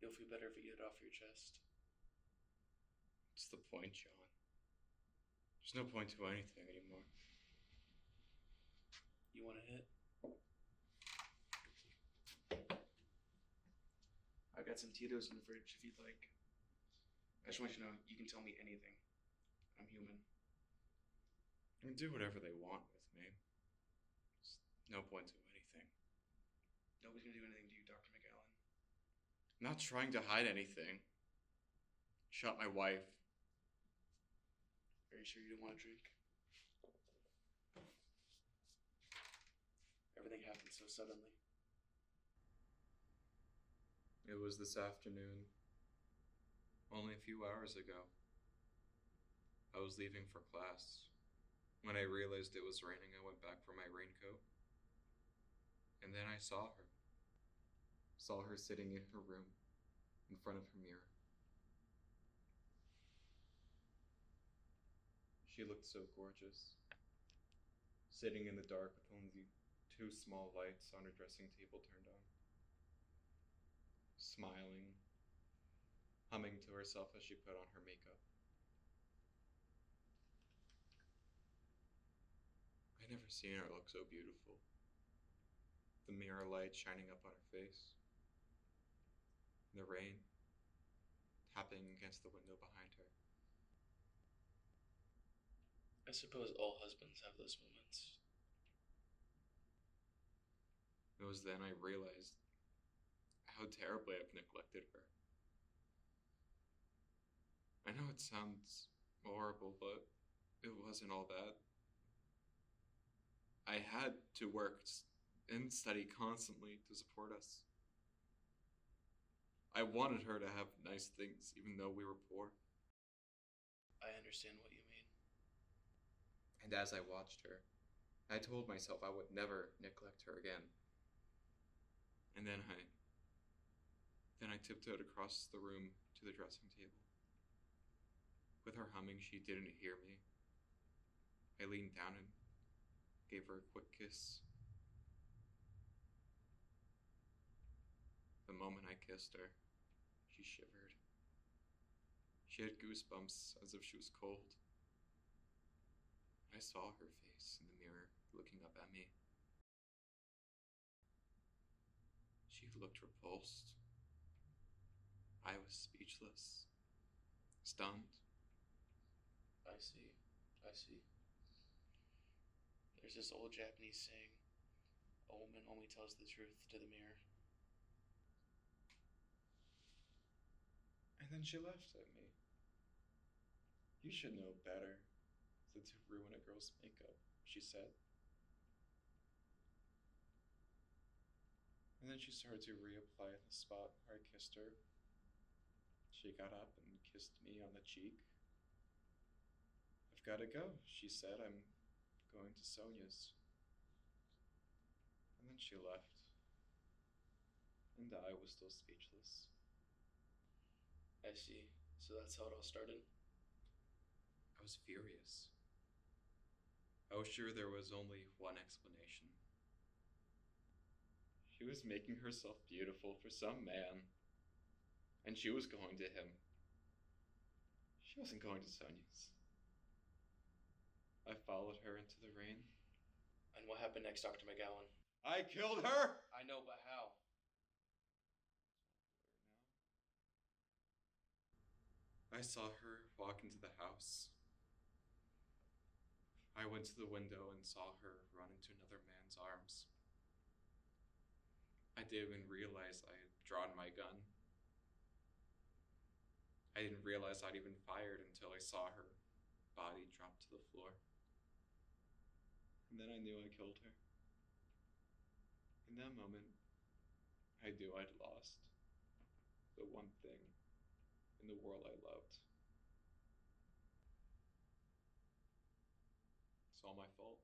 You'll feel better if you get it off your chest. What's the point, John? There's no point to anything anymore. You want a hit? I've got some Tito's in the fridge if you'd like. I just want you to know you can tell me anything. I'm human. They can do whatever they want with me. There's no point to anything. Nobody's gonna do anything to you, Dr. McAllen. I'm not trying to hide anything. Shot my wife. Are you sure you don't want a drink? Everything happened so suddenly. It was this afternoon. Only a few hours ago. I was leaving for class. When I realized it was raining, I went back for my raincoat. And then I saw her. Saw her sitting in her room, in front of her mirror. She looked so gorgeous. Sitting in the dark with only 2 small lights on her dressing table turned on. Smiling, humming to herself as she put on her makeup. I'd never seen her look so beautiful. The mirror light shining up on her face. The rain tapping against the window behind her. I suppose all husbands have those moments. It was then I realized how terribly I've neglected her. I know it sounds horrible, but it wasn't all that. I had to work and study constantly to support us. I wanted her to have nice things, even though we were poor. I understand what you mean. And as I watched her, I told myself I would never neglect her again. And then I tiptoed across the room to the dressing table. With her humming, she didn't hear me. I leaned down and gave her a quick kiss. The moment I kissed her, she shivered. She had goosebumps as if she was cold. I saw her face in the mirror, looking up at me. She looked repulsed. I was speechless, stunned. I see. There's this old Japanese saying, a woman only tells the truth to the mirror. And then she laughed at me. You should know better than to ruin a girl's makeup, she said. And then she started to reapply the spot where I kissed her. She got up and kissed me on the cheek. I've got to go, she said. I'm going to Sonia's. And then she left. And I was still speechless. I see. So that's how it all started? I was furious. I was sure there was only one explanation. She was making herself beautiful for some man, and she was going to him. She wasn't going to Sonia's. I followed her into the rain. And what happened next, Dr. McGowan? I killed her! I know, but how? I saw her walk into the house. I went to the window and saw her run into another man's arms. I didn't even realize I had drawn my gun. I didn't realize I'd even fired until I saw her body drop to the floor. And then I knew I killed her. In that moment, I knew I'd lost the one thing in the world I loved. It's all my fault.